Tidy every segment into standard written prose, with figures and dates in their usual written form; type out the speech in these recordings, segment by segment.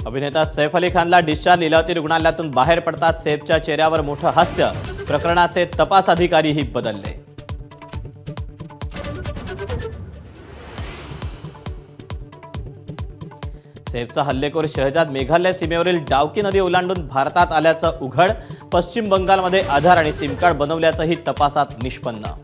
अभिनेता सैफ अली खानला डिस्चार्ज लीलावती रुग्णालयातून बाहेर पडताच सैफच्या चेहऱ्यावर मोठं हास्य. प्रकरणाचे तपास अधिकारीही बदलले. सैफचा हल्लेखोर शहजाद मेघालय सीमेवरील डावकी नदी ओलांडून भारतात आल्याचं उघड. पश्चिम बंगालमध्ये आधार आणि सिम कार्ड बनवल्याचंही तपासात निष्पन्न.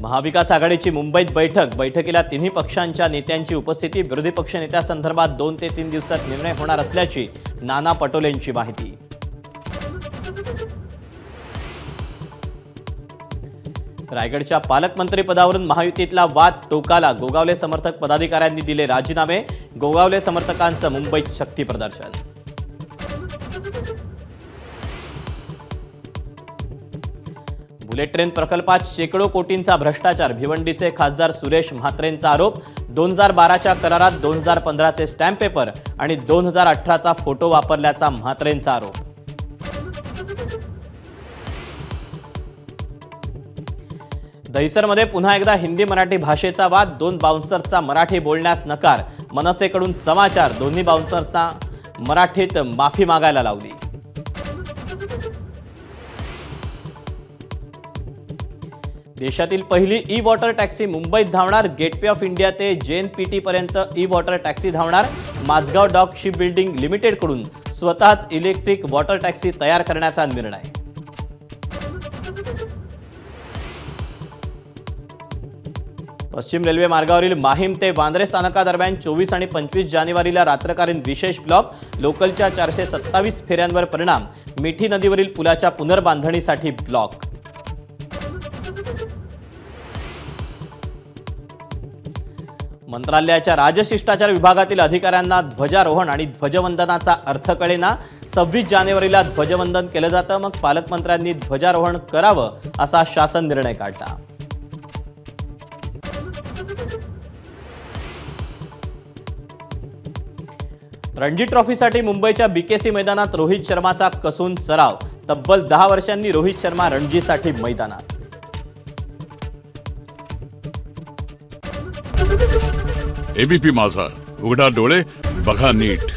महाविकास आघाडीची मुंबईत बैठकीला तिन्ही पक्षांच्या नेत्यांची उपस्थिती. विरोधी पक्ष नेत्यासंदर्भात 2 ते 3 दिवसात निर्णय होणार असल्याची नाना पटोलेंची माहिती. रायगडच्या पालकमंत्री पदावरून महायुतीतला वाद टोकाला. गोगावले समर्थक पदाधिकाऱ्यांनी दिले राजीनामे. गोगावले समर्थकांचं मुंबईत शक्ती प्रदर्शन. बुलेट ट्रेन प्रकल्पात शेकडो कोटींचा भ्रष्टाचार. भिवंडीचे खासदार सुरेश म्हात्रेंचा आरोप. 2012च्या करारात 2015चे स्टॅम्प पेपर आणि 2018चा फोटो वापरल्याचा म्हात्रेंचा आरोप. दहिसरमध्ये पुन्हा एकदा हिंदी मराठी भाषेचा वाद. 2 बाउन्सर्सचा मराठी बोलण्यास नकार. मनसेकडून समाचार. दोन्ही बाउन्सर्सना मराठीत माफी मागायला लावली. देशातील पहिली ई वॉटर टॅक्सी मुंबईत धावणार. गेटवे ऑफ इंडिया ते JNPT पर्यंत ई वॉटर टॅक्सी धावणार. माझगाव डॉक शिप बिल्डिंग लिमिटेडकडून स्वतःच इलेक्ट्रिक वॉटर टॅक्सी तयार करण्याचा निर्णय. पश्चिम रेल्वे मार्गावरील माहीम ते वांद्रे स्थानकादरम्यान 24 आणि 25 जानेवारीला रात्रकालीन विशेष ब्लॉक. लोकलच्या 427 फेऱ्यांवर परिणाम. मिठी नदीवरील पुलाच्या पुनर्बांधणीसाठी ब्लॉक. मंत्रालयाच्या राजशिष्टाचार विभागातील अधिकाऱ्यांना ध्वजारोहण आणि ध्वजवंदनाचा अर्थ कळेना. 26 जानेवारीला ध्वजवंदन केलं जातं, मग पालकमंत्र्यांनी ध्वजारोहण करावं असा शासन निर्णय काढला. रणजी ट्रॉफीसाठी मुंबईच्या BKC मैदानात रोहित शर्माचा कसून सराव. तब्बल 10 वर्षांनी रोहित शर्मा रणजीसाठी मैदानात. ABP माझा, उघडा डोळे बघा नीट.